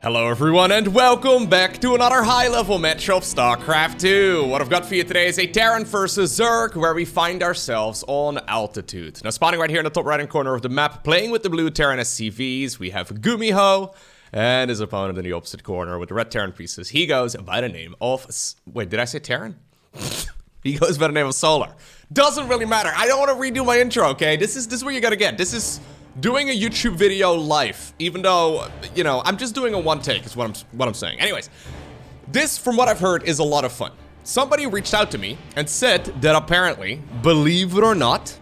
Hello everyone and welcome back to another high-level match of StarCraft 2. What I've got for you today is a Terran versus Zerg where we find ourselves on altitude. Now spawning right here in the top right-hand corner of the map, playing with the blue Terran SCVs, we have GuMiho and his opponent in the opposite corner with the red Terran pieces. He goes by the name of... Wait, did I say Terran? He goes by the name of Solar. Doesn't really matter. I don't want to redo my intro, okay? This is where you gotta get. This is... doing a YouTube video live, even though, you know, I'm just doing a one take is what I'm saying. Anyways, this, from what I've heard, is a lot of fun. Somebody reached out to me and said that apparently, believe it or not,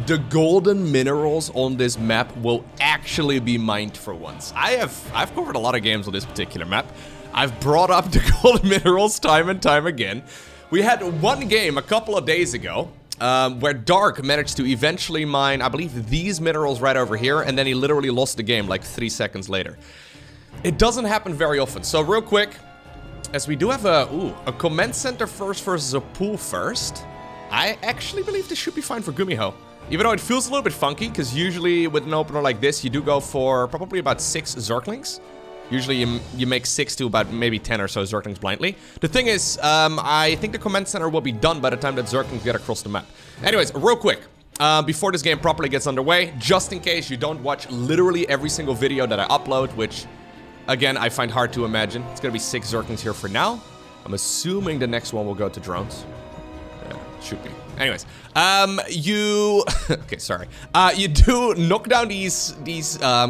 the golden minerals on this map will actually be mined for once. I've covered a lot of games on this particular map. I've brought up the golden minerals time and time again. We had one game a couple of days ago where Dark managed to eventually mine, I believe, these minerals right over here, and then he literally lost the game like 3 seconds later. It doesn't happen very often. So real quick, as we do have a command center first versus a pool first, I actually believe this should be fine for GuMiho. Even though it feels a little bit funky, because usually with an opener like this, you do go for probably about 6 Zerglings. Usually you make 6 to about maybe 10 or so Zerglings blindly. The thing is, I think the command center will be done by the time that Zerglings get across the map. Anyways, real quick, before this game properly gets underway, just in case you don't watch literally every single video that I upload, which, again, I find hard to imagine. It's gonna be 6 Zerglings here for now. I'm assuming the next one will go to drones. Yeah, should be. Anyways, okay, sorry. You do knock down these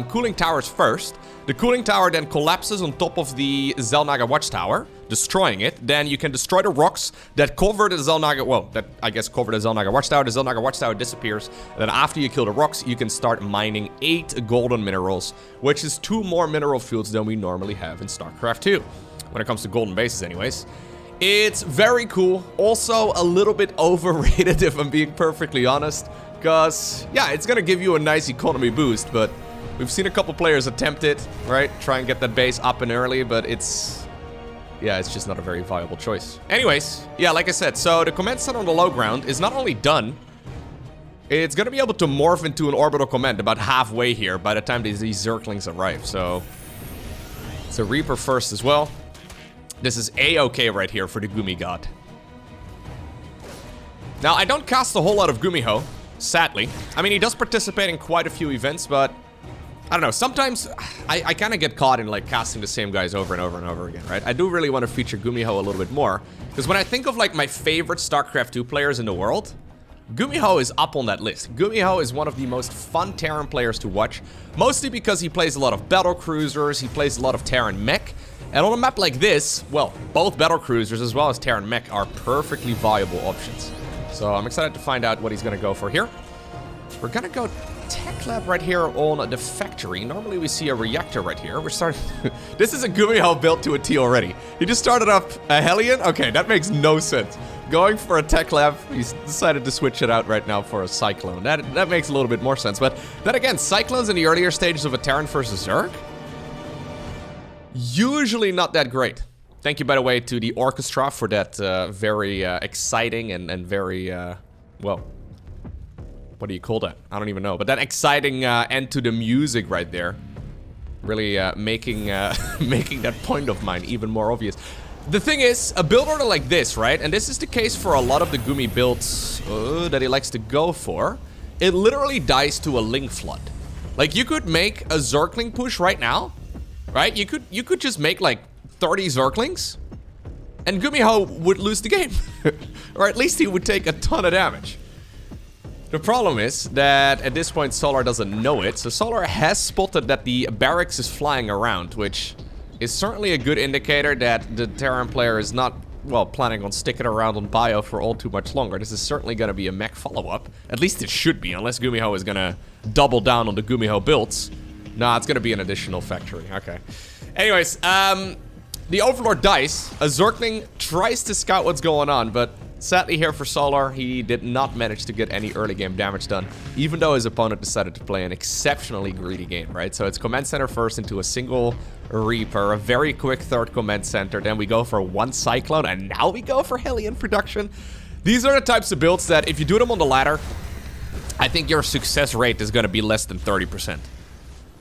cooling towers first. The cooling tower then collapses on top of the Xel'Naga watchtower, destroying it. Then you can destroy the rocks that cover the Xel'Naga, well, that I guess cover the Xel'Naga watchtower. The Xel'Naga watchtower disappears. And then after you kill the rocks, you can start mining 8 golden minerals, which is 2 more mineral fields than we normally have in StarCraft 2. When it comes to golden bases anyways. It's very cool. Also a little bit overrated if I'm being perfectly honest. Because, yeah, it's gonna give you a nice economy boost, but we've seen a couple players attempt it, right? Try and get that base up and early, but it's just not a very viable choice. Anyways, yeah, like I said, so the command center on the low ground is not only done, it's gonna be able to morph into an orbital command about halfway here by the time these Zerglings arrive. So it's a Reaper first as well. This is A-okay right here for the Gumi God. Now, I don't cast a whole lot of GuMiho, sadly. I mean, he does participate in quite a few events, but I don't know. Sometimes I kind of get caught in like casting the same guys over and over and over again, right? I do really want to feature GuMiho a little bit more, because when I think of like my favorite StarCraft 2 players in the world, GuMiho is up on that list. GuMiho is one of the most fun Terran players to watch, mostly because he plays a lot of battle cruisers, he plays a lot of Terran Mech, and on a map like this, well, both battle cruisers as well as Terran Mech are perfectly viable options. So I'm excited to find out what he's gonna go for here. We're gonna go Tech Lab right here on the factory. Normally we see a reactor right here. We're starting... This is a GuMiho built to a T already. He just started up a Hellion? Okay, that makes no sense. Going for a Tech Lab, he's decided to switch it out right now for a Cyclone. That makes a little bit more sense. But then again, Cyclones in the earlier stages of a Terran versus Zerg? Usually not that great. Thank you, by the way, to the orchestra for that very exciting and very, well, what do you call that? I don't even know. But that exciting end to the music right there. Really making that point of mine even more obvious. The thing is, a build order like this, right? And this is the case for a lot of the Gumi builds that he likes to go for. It literally dies to a Link Flood. Like, you could make a Zergling push right now. Right? You could just make like 30 Zerglings and GuMiho would lose the game. Or at least he would take a ton of damage. The problem is that at this point Solar doesn't know it. So Solar has spotted that the barracks is flying around, which is certainly a good indicator that the Terran player is not, well, planning on sticking around on Bio for all too much longer. This is certainly going to be a mech follow-up. At least it should be, unless GuMiho is going to double down on the GuMiho builds. Nah, it's gonna be an additional factory. Okay. Anyways, the Overlord dies. A Zergling tries to scout what's going on, but sadly here for Solar, he did not manage to get any early game damage done, even though his opponent decided to play an exceptionally greedy game, right? So it's command center first into a single Reaper, a very quick third command center, then we go for 1 Cyclone, and now we go for Hellion production. These are the types of builds that if you do them on the ladder, I think your success rate is gonna be less than 30%.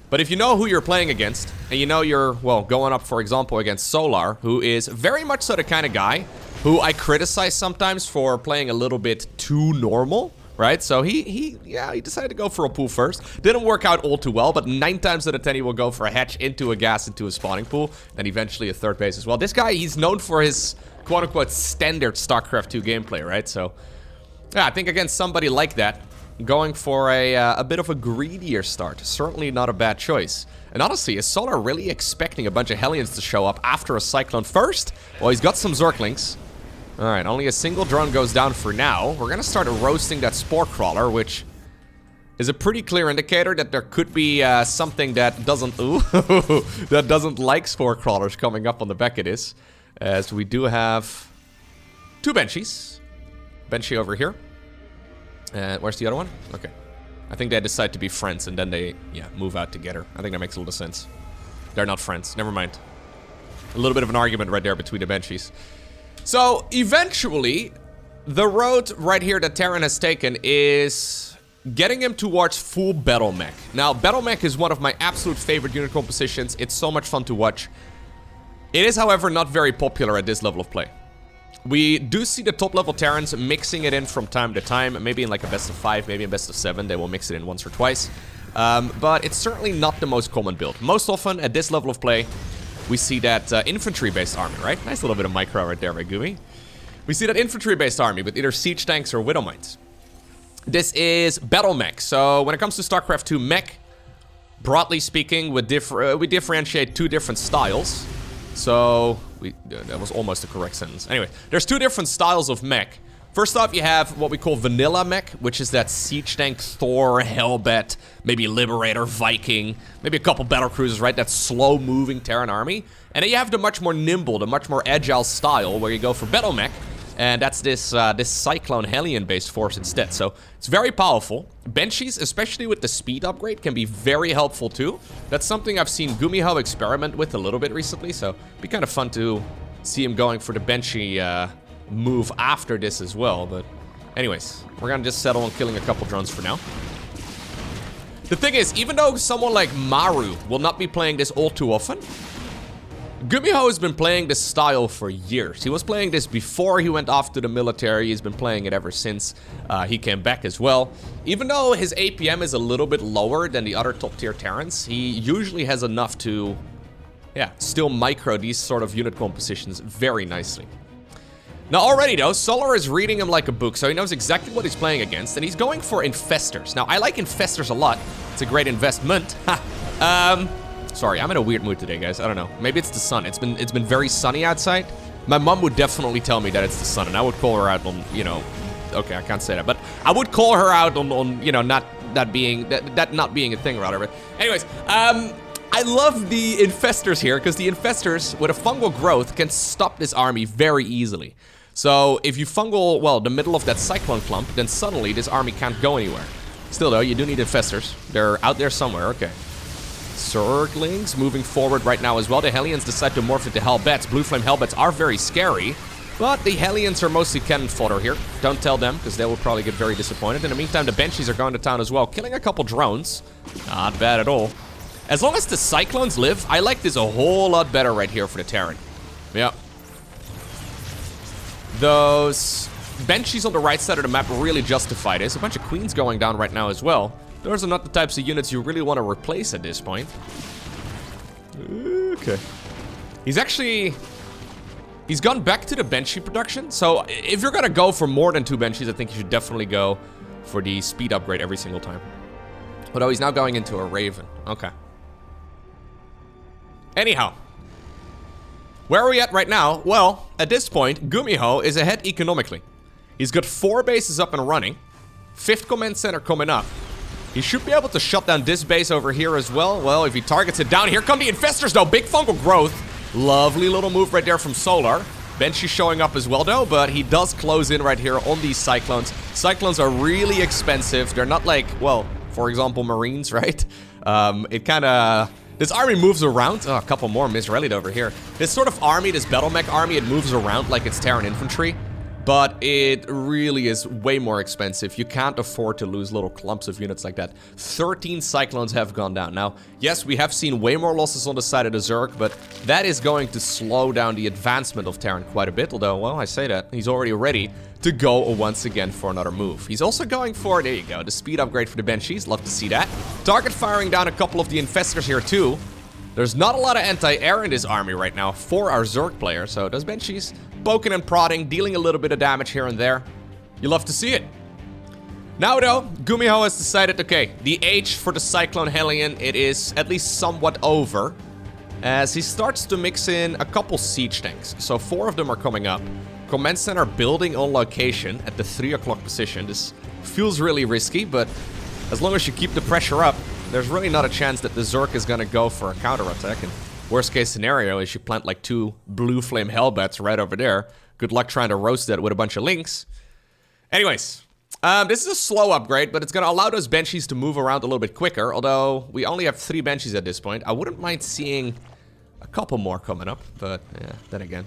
But if you know who you're playing against, and you know you're, well, going up, for example, against Solar, who is very much so the kind of guy who I criticize sometimes for playing a little bit too normal, right? So he decided to go for a pool first. Didn't work out all too well, but 9 times out of 10 he will go for a hatch into a gas into a spawning pool, and eventually a third base as well. This guy, he's known for his quote-unquote standard StarCraft 2 gameplay, right? So, yeah, I think against somebody like that, going for a bit of a greedier start, certainly not a bad choice. And honestly, is Solar really expecting a bunch of Hellions to show up after a Cyclone first? Well, he's got some Zerglings. Alright, only a single drone goes down for now. We're gonna start roasting that Spore Crawler, which is a pretty clear indicator that there could be something that doesn't, that doesn't like Spore Crawlers coming up on the back of this. As we do have 2 Banshees. Banshee over here. And where's the other one? Okay. I think they decide to be friends and then they, yeah, move out together. I think that makes a little sense. They're not friends. Never mind. A little bit of an argument right there between the Banshees. So, eventually, the road right here that Terran has taken is getting him towards full Battle Mech. Now, Battle Mech is one of my absolute favorite unit compositions. It's so much fun to watch. It is, however, not very popular at this level of play. We do see the top level Terrans mixing it in from time to time. Maybe in like a best of 5, maybe in best of 7. They will mix it in once or twice. But it's certainly not the most common build. Most often, at this level of play, we see that infantry-based army, right? Nice little bit of micro right there by Gumi. We see that infantry-based army with either siege tanks or widow mines. This is Battle Mech. So when it comes to StarCraft 2 mech, broadly speaking, we differentiate 2 different styles. So that was almost the correct sentence. Anyway, there's 2 different styles of mech. First off, you have what we call vanilla mech, which is that siege tank, Thor, Hellbat, maybe Liberator, Viking, maybe a couple battle cruisers, right? That slow-moving Terran army. And then you have the much more nimble, the much more agile style, where you go for Battle Mech, and that's this Cyclone Hellion-based force instead. So it's very powerful. Banshees, especially with the speed upgrade, can be very helpful too. That's something I've seen GuMiho experiment with a little bit recently, so it'd be kind of fun to see him going for the Banshee move after this as well. But anyways, we're gonna just settle on killing a couple drones for now. The thing is, even though someone like Maru will not be playing this all too often, GuMiho has been playing this style for years. He was playing this before he went off to the military. He's been playing it ever since he came back as well. Even though his APM is a little bit lower than the other top tier Terrans, he usually has enough to, yeah, still micro these sort of unit compositions very nicely. Now already though, Solar is reading him like a book, so he knows exactly what he's playing against, and he's going for Infestors. Now, I like Infestors a lot. It's a great investment. Sorry, I'm in a weird mood today, guys. I don't know. Maybe it's the sun. It's been very sunny outside. My mom would definitely tell me that it's the sun, and I would call her out on, you know, okay, I can't say that, but I would call her out on you know, not being a thing, rather. But anyways, I love the Infestors here, because the Infestors, with a fungal growth, can stop this army very easily. So, if you fungal, well, the middle of that Cyclone clump, then suddenly this army can't go anywhere. Still, though, you do need Infestors. They're out there somewhere, okay. Zerglings moving forward right now as well. The Hellions decide to morph into Hellbats. Blue Flame Hellbats are very scary, but the Hellions are mostly cannon fodder here. Don't tell them, because they will probably get very disappointed. In the meantime, the Banshees are going to town as well, killing a couple drones. Not bad at all. As long as the Cyclones live, I like this a whole lot better right here for the Terran. Yeah. Those Banshees on the right side of the map really justify this. A bunch of Queens going down right now as well. Those are not the types of units you really want to replace at this point. Okay. He's gone back to the Banshee production. So if you're gonna go for more than 2 Banshees, I think you should definitely go for the speed upgrade every single time. Although he's now going into a Raven. Okay. Anyhow. Where are we at right now? Well, at this point, GuMiho is ahead economically. He's got 4 bases up and running. 5th command center coming up. He should be able to shut down this base over here as well. Well, if he targets it down, here come the Infestors though. Big fungal growth. Lovely little move right there from Solar. Banshee showing up as well though, but he does close in right here on these Cyclones. Cyclones are really expensive. They're not like, well, for example, Marines, right? This army moves around. Oh, a couple more misrallied over here. This sort of army, this Battle Mech army, it moves around like it's Terran infantry. but it really is way more expensive. You can't afford to lose little clumps of units like that. 13 Cyclones have gone down. Now, yes, we have seen way more losses on the side of the Zerg, but that is going to slow down the advancement of Terran quite a bit. Although, well, I say that, he's already ready to go once again for another move. He's also going for, there you go, the speed upgrade for the Banshees. Love to see that. Target firing down a couple of the Infestors here too. There's not a lot of anti-air in this army right now for our Zerg player, so those Banshees poking and prodding, dealing a little bit of damage here and there. You love to see it. Now though, GuMiho has decided, okay, the age for the Cyclone Hellion, it is at least somewhat over, as he starts to mix in a couple siege tanks. So 4 of them are coming up. Command center building on location at the 3 o'clock position. This feels really risky, but as long as you keep the pressure up, there's really not a chance that the Zerg is gonna go for a counterattack. And worst case scenario is you plant like 2 blue flame hellbats right over there. Good luck trying to roast that with a bunch of links. Anyways, this is a slow upgrade, but it's gonna allow those Banshees to move around a little bit quicker. Although we only have 3 Banshees at this point. I wouldn't mind seeing a couple more coming up, but yeah, then again,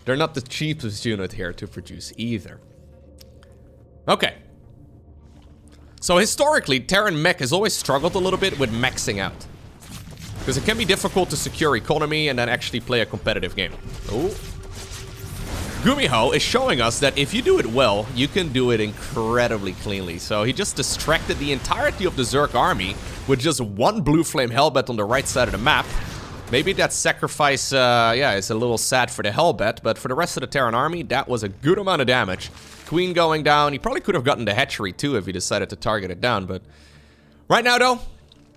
they're not the cheapest unit here to produce either. Okay. So historically, Terran Mech has always struggled a little bit with maxing out. Because it can be difficult to secure economy and then actually play a competitive game. Oh. GuMiho is showing us that if you do it well, you can do it incredibly cleanly. So he just distracted the entirety of the Zerg army with just 1 blue flame hellbat on the right side of the map. Maybe that sacrifice, yeah, is a little sad for the hellbat, but for the rest of the Terran army, that was a good amount of damage. Queen going down. He probably could have gotten the hatchery too if he decided to target it down, but right now though,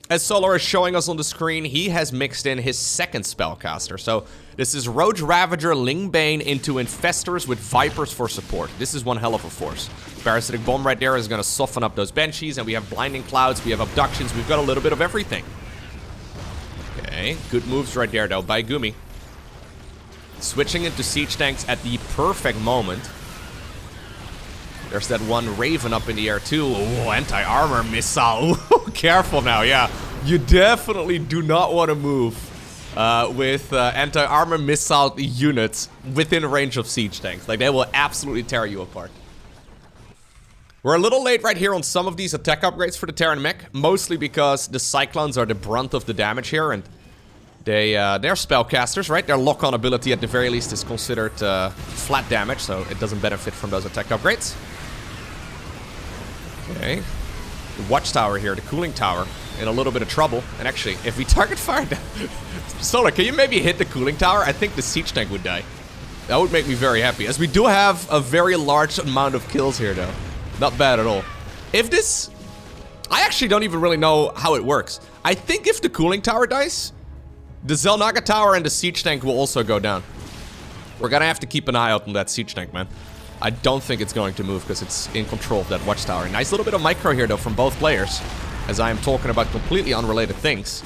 as Solar is showing us on the screen, he has mixed in his 2nd spellcaster. So this is Roach Ravager Lingbane into Infestors with Vipers for support. This is one hell of a force. Parasitic Bomb right there is going to soften up those Banshees, and we have Blinding Clouds, we have Abductions, we've got a little bit of everything. Okay, good moves right there though by Gumi. Switching into siege tanks at the perfect moment. There's that one Raven up in the air too. Oh, anti-armor missile. Careful now, yeah. You definitely do not want to move with anti-armor missile units within range of siege tanks. Like, they will absolutely tear you apart. We're a little late right here on some of these attack upgrades for the Terran Mech, mostly because the Cyclones are the brunt of the damage here, and they're spellcasters, right? Their lock-on ability at the very least is considered flat damage, so it doesn't benefit from those attack upgrades. Okay. The watchtower here, the cooling tower, in a little bit of trouble. And actually, if we target fire... Solar, can you maybe hit the cooling tower? I think the siege tank would die. That would make me very happy, as we do have a very large amount of kills here, though. Not bad at all. If this... I actually don't even really know how it works. I think if the cooling tower dies, the Xel'Naga tower and the siege tank will also go down. We're gonna have to keep an eye out on that siege tank, man. I don't think it's going to move because it's in control of that watchtower. Nice little bit of micro here, though, from both players, as I am talking about completely unrelated things.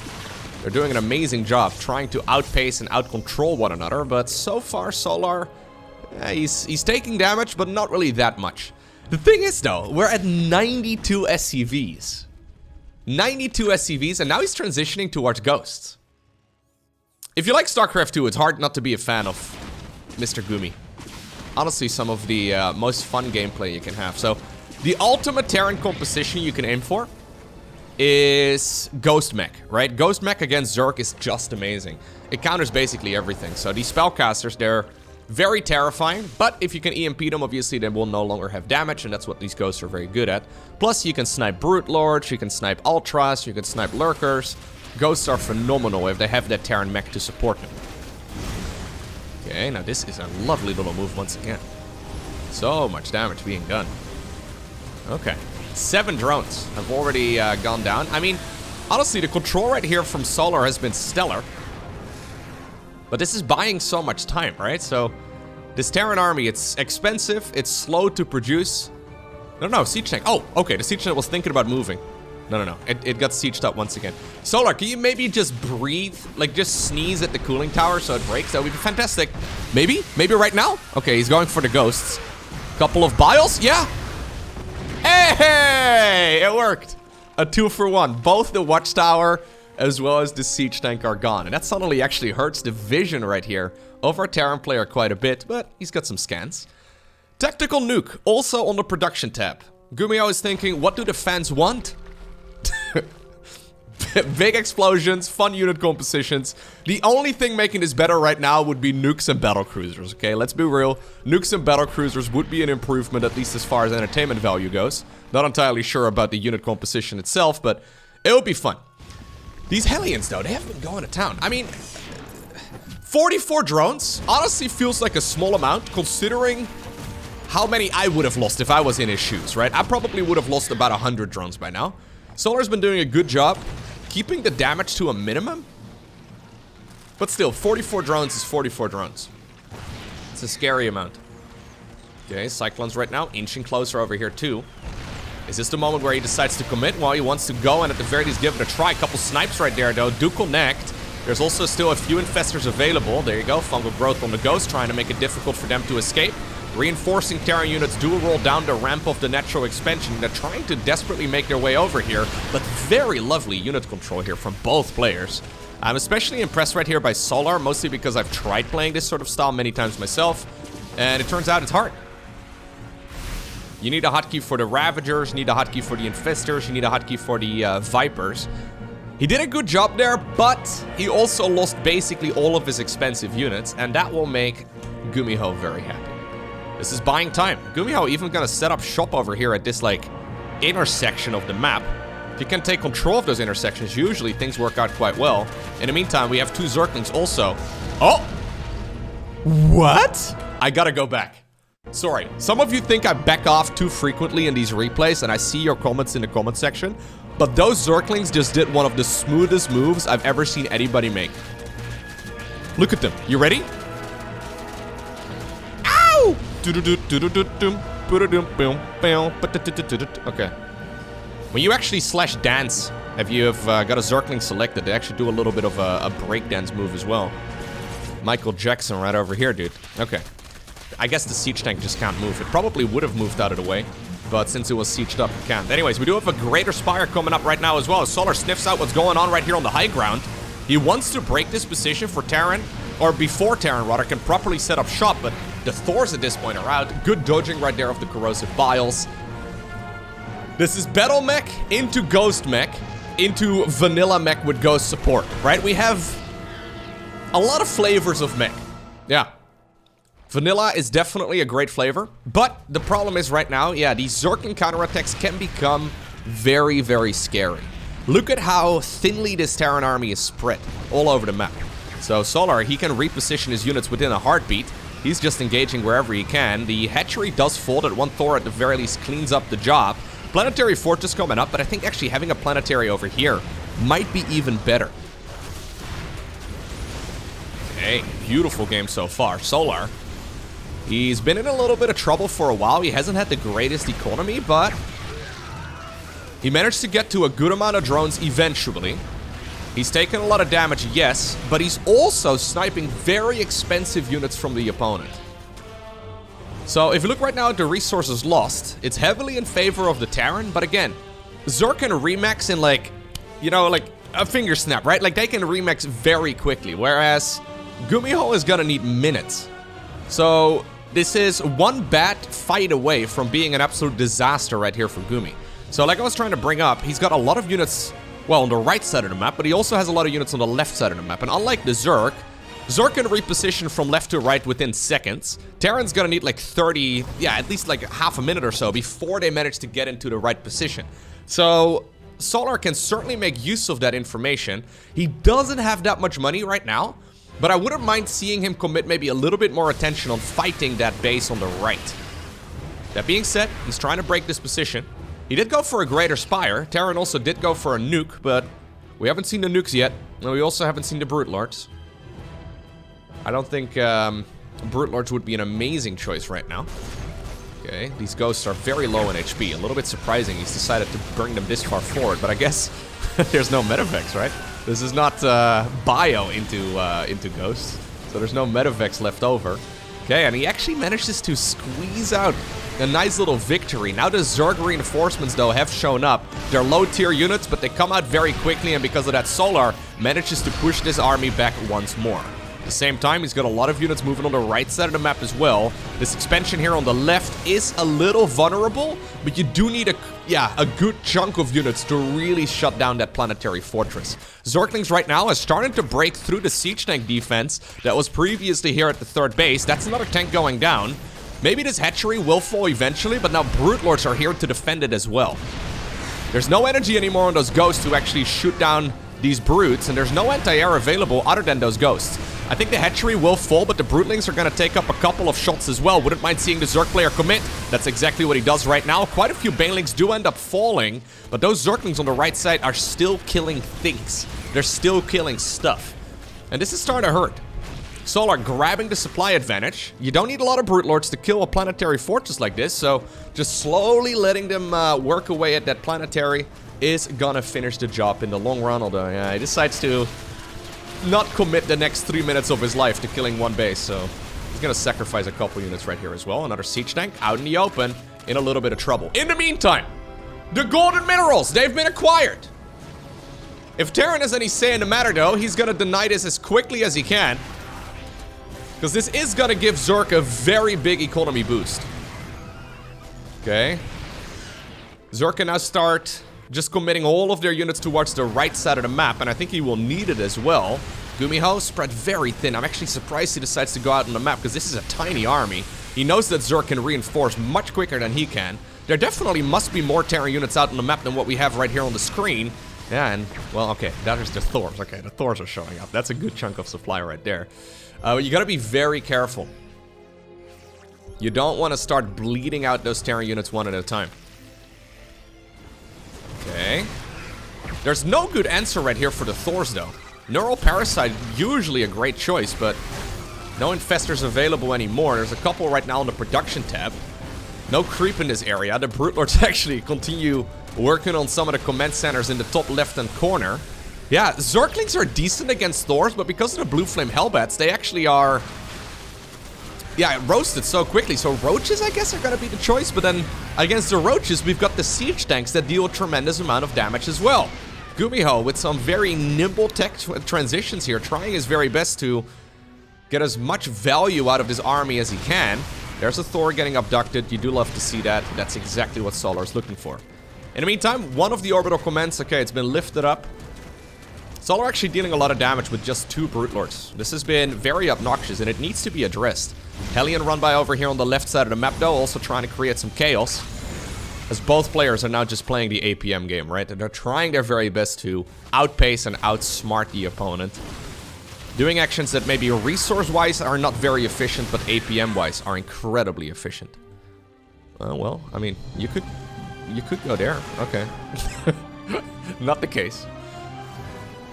They're doing an amazing job trying to outpace and outcontrol one another, but so far, Solar, he's taking damage, but not really that much. The thing is, though, we're at 92 SCVs. 92 SCVs, and now he's transitioning towards Ghosts. If you like StarCraft 2, it's hard not to be a fan of Mr. Gumi. Honestly, some of the most fun gameplay you can have. So, the ultimate Terran composition you can aim for is Ghost Mech, right? Ghost Mech against Zerg is just amazing. It counters basically everything. So, these spellcasters, they're very terrifying, but if you can EMP them, obviously they will no longer have damage, and that's what these ghosts are very good at. Plus, you can snipe Brute Lords, you can snipe Ultras, you can snipe Lurkers. Ghosts are phenomenal if they have that Terran Mech to support them. Okay, now this is a lovely little move once again. So much damage being done. Okay, 7 drones have already gone down. I mean, honestly, the control right here from Solar has been stellar. But this is buying so much time, right? So, this Terran army, it's expensive, it's slow to produce. No, siege tank. Oh, okay, the siege tank was thinking about moving. No. It got sieged up once again. Solar, can you maybe just breathe? Like, just sneeze at the cooling tower so it breaks? That would be fantastic. Maybe? Maybe right now? Okay, he's going for the ghosts. Couple of bios? Yeah. Hey! It worked. A 2-for-1. Both the watchtower as well as the siege tank are gone. And that suddenly actually hurts the vision right here of our Terran player quite a bit, but he's got some scans. Tactical nuke, also on the production tab. GuMiho is thinking, what do the fans want? Big explosions, fun unit compositions. The only thing making this better right now would be nukes and battle cruisers, okay? Let's be real. Nukes and battle cruisers would be an improvement, at least as far as entertainment value goes. Not entirely sure about the unit composition itself, but it would be fun. These Hellions, though, they have been going to town. I mean, 44 drones honestly feels like a small amount, considering how many I would have lost if I was in his shoes, right? I probably would have lost about 100 drones by now. Solar's been doing a good job keeping the damage to a minimum. But still, 44 drones is 44 drones. It's a scary amount. Okay, Cyclones right now inching closer over here too. Is this the moment where he decides to commit? Well, he wants to go and at the very least give it a try. A couple snipes right there though, do connect. There's also still a few infestors available. There you go, fungal growth on the Ghost, trying to make it difficult for them to escape. Reinforcing Terran units do roll down the ramp of the natural expansion. They're trying to desperately make their way over here, but very lovely unit control here from both players. I'm especially impressed right here by Solar, mostly because I've tried playing this sort of style many times myself, and it turns out it's hard. You need a hotkey for the Ravagers, you need a hotkey for the Infestors, you need a hotkey for the Vipers. He did a good job there, but he also lost basically all of his expensive units, and that will make GuMiho very happy. This is buying time. GuMiho even gonna set up shop over here at this, like, intersection of the map. If you can take control of those intersections, usually things work out quite well. In the meantime, we have two Zerglings also. Oh! What? I gotta go back. Sorry. Some of you think I back off too frequently in these replays, and I see your comments in the comment section. But those Zerglings just did one of the smoothest moves I've ever seen anybody make. Look at them. You ready? Ow! Okay. When you actually slash dance, if you have got a Zergling selected, they actually do a little bit of a breakdance move as well. Michael Jackson right over here, dude. Okay. I guess the siege tank just can't move. It probably would have moved out of the way, but since it was sieged up, it can't. Anyways, we do have a Greater Spire coming up right now as well. Solar sniffs out what's going on right here on the high ground. He wants to break this position for Terran, or before Terran, rather, can properly set up shop, but the Thors at this point are out. Good dodging right there of the Corrosive Biles. This is Battle Mech into Ghost Mech into Vanilla Mech with Ghost support, right? We have a lot of flavors of mech. Yeah. Vanilla is definitely a great flavor, but the problem is right now, yeah, these Zergling counterattacks can become very, very scary. Look at how thinly this Terran army is spread all over the map. So Solar, he can reposition his units within a heartbeat. He's just engaging wherever he can. The hatchery does fall that one Thor at the very least cleans up the job. Planetary Fortress coming up, but I think actually having a planetary over here might be even better. Okay, beautiful game so far. Solar, he's been in a little bit of trouble for a while. He hasn't had the greatest economy, but he managed to get to a good amount of drones eventually. He's taken a lot of damage, yes, but he's also sniping very expensive units from the opponent. So if you look right now at the resources lost, it's heavily in favor of the Terran, but again, Zerg can remax in like, you know, like a finger snap, right? Like they can remax very quickly, whereas GuMiho is gonna need minutes. So this is one bad fight away from being an absolute disaster right here for Gumi. So like I was trying to bring up, he's got a lot of units, well, on the right side of the map, but he also has a lot of units on the left side of the map. And unlike the Zerg can reposition from left to right within seconds. Terran's gonna need like 30, yeah, at least like half a minute or so before they manage to get into the right position. So Solar can certainly make use of that information. He doesn't have that much money right now, but I wouldn't mind seeing him commit maybe a little bit more attention on fighting that base on the right. That being said, he's trying to break this position. He did go for a Greater Spire. Terran also did go for a nuke, but we haven't seen the nukes yet. And we also haven't seen the Brute Lords. I don't think Brute Lords would be an amazing choice right now. Okay, these ghosts are very low in HP. A little bit surprising he's decided to bring them this far forward, but I guess there's no Metavex, right? This is not bio into ghosts, so there's no Metavex left over. Okay, and he actually manages to squeeze out a nice little victory. Now the Zerg reinforcements, though, have shown up. They're low-tier units, but they come out very quickly, and because of that, Solar manages to push this army back once more. the same time, he's got a lot of units moving on the right side of the map as well. This expansion here on the left is a little vulnerable, but you do need a good chunk of units to really shut down that planetary fortress. Zerglings right now is starting to break through the siege tank defense that was previously here at the third base. That's another tank going down. Maybe this hatchery will fall eventually, but now Brute Lords are here to defend it as well. There's no energy anymore on those ghosts to actually shoot down these brutes, and there's no anti-air available other than those ghosts. I think the hatchery will fall, but the Brutelings are going to take up a couple of shots as well. Wouldn't mind seeing the Zerg player commit. That's exactly what he does right now. Quite a few Banelings do end up falling, but those Zerglings on the right side are still killing things. They're still killing stuff. And this is starting to hurt. Solar grabbing the supply advantage. You don't need a lot of Brute Lords to kill a planetary fortress like this, so just slowly letting them work away at that planetary is gonna finish the job in the long run, although he decides to not commit the next 3 minutes of his life to killing one base, so he's gonna sacrifice a couple units right here as well. Another siege tank out in the open, in a little bit of trouble. In the meantime, the golden minerals, they've been acquired. If Terran has any say in the matter though, he's gonna deny this as quickly as he can, because this is gonna give Zerg a very big economy boost. Okay. Zerg can now start just committing all of their units towards the right side of the map, and I think he will need it as well. GuMiho's spread very thin. I'm actually surprised he decides to go out on the map, because this is a tiny army. He knows that Zerg can reinforce much quicker than he can. There definitely must be more Terran units out on the map than what we have right here on the screen. Yeah, and, well, okay, that is the Thors. Okay, the Thors are showing up. That's a good chunk of supply right there. You gotta be very careful. You don't want to start bleeding out those Terran units one at a time. Okay. There's no good answer right here for the Thors, though. Neural Parasite, usually a great choice, but no Infestors available anymore. There's a couple right now on the production tab. No creep in this area. The Brute Lords actually continue working on some of the command centers in the top left-hand corner. Yeah, Zerglings are decent against Thors, but because of the Blue Flame Hellbats, they actually are... yeah, roasted so quickly. So Roaches, I guess, are going to be the choice. But then against the Roaches, we've got the Siege Tanks that deal a tremendous amount of damage as well. GuMiho with some very nimble tech transitions here, trying his very best to get as much value out of this army as he can. There's a Thor getting abducted. You do love to see that. That's exactly what Solar's looking for. In the meantime, one of the orbital commands, okay, it's been lifted up. Solar actually dealing a lot of damage with just 2 Brute Lords. This has been very obnoxious, and it needs to be addressed. Hellion run by over here on the left side of the map, though, also trying to create some chaos. As both players are now just playing the APM game, right? And they're trying their very best to outpace and outsmart the opponent. Doing actions that maybe resource-wise are not very efficient, but APM-wise are incredibly efficient. Well, I mean, you could go there. Okay. Not the case.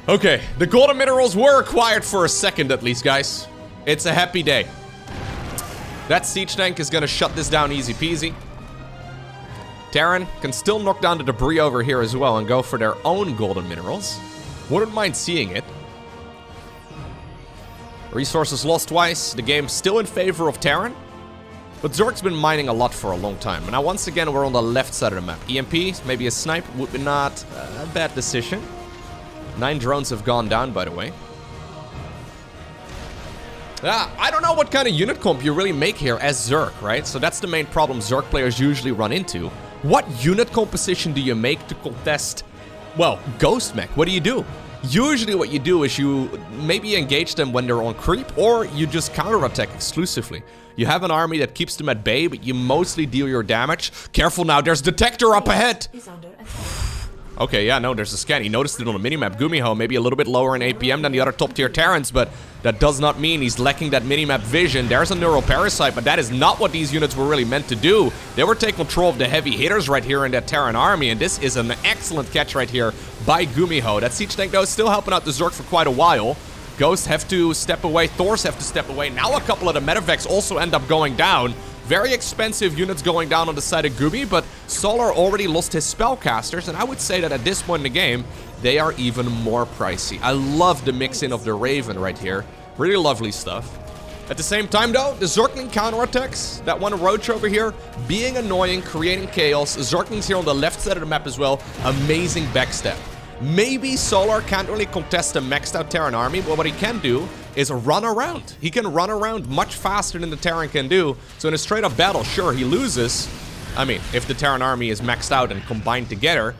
Okay, the golden minerals were acquired for a second at least, guys. It's a happy day. That siege tank is gonna shut this down easy peasy. Terran can still knock down the debris over here as well and go for their own golden minerals. Wouldn't mind seeing it. Resources lost twice. The game's still in favor of Terran. But Zerg's been mining a lot for a long time. And now once again, we're on the left side of the map. EMP, maybe a snipe, would be not a bad decision. 9 drones have gone down, by the way. I don't know what kind of unit comp you really make here as Zerg, right? So that's the main problem Zerg players usually run into. What unit composition do you make to contest, well, Ghost Mech? What do you do? Usually what you do is you maybe engage them when they're on creep, or you just counterattack exclusively. You have an army that keeps them at bay, but you mostly deal your damage. Careful now, there's Detector up ahead! Okay, yeah, no, there's a scan. He noticed it on the minimap. GuMiho maybe a little bit lower in APM than the other top-tier Terrans, but that does not mean he's lacking that minimap vision. There's a Neural Parasite, but that is not what these units were really meant to do. They were taking control of the heavy hitters right here in that Terran army, and this is an excellent catch right here by GuMiho. That siege tank, though, is still helping out the Zerg for quite a while. Ghosts have to step away. Thors have to step away. Now a couple of the Medevacs also end up going down. Very expensive units going down on the side of Gumi, but Solar already lost his spellcasters, and I would say that at this point in the game, they are even more pricey. I love the mix-in of the Raven right here. Really lovely stuff. At the same time, though, the Zergling counterattacks, that one Roach over here, being annoying, creating chaos. Zerglings here on the left side of the map as well. Amazing backstab. Maybe Solar can't really contest a maxed out Terran army, but what he can do is run around. He can run around much faster than the Terran can do. So in a straight up battle, sure, he loses. I mean, if the Terran army is maxed out and combined together.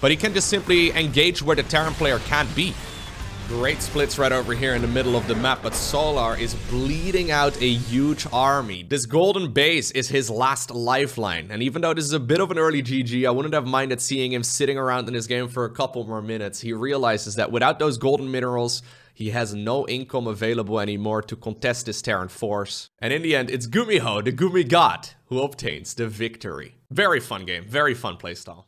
But he can just simply engage where the Terran player can't be. Great splits right over here in the middle of the map, but Solar is bleeding out a huge army. This golden base is his last lifeline, and even though this is a bit of an early GG, I wouldn't have minded seeing him sitting around in this game for a couple more minutes. He realizes that without those golden minerals, he has no income available anymore to contest this Terran force. And in the end, it's GuMiho, the Gumi God, who obtains the victory. Very fun game, very fun playstyle.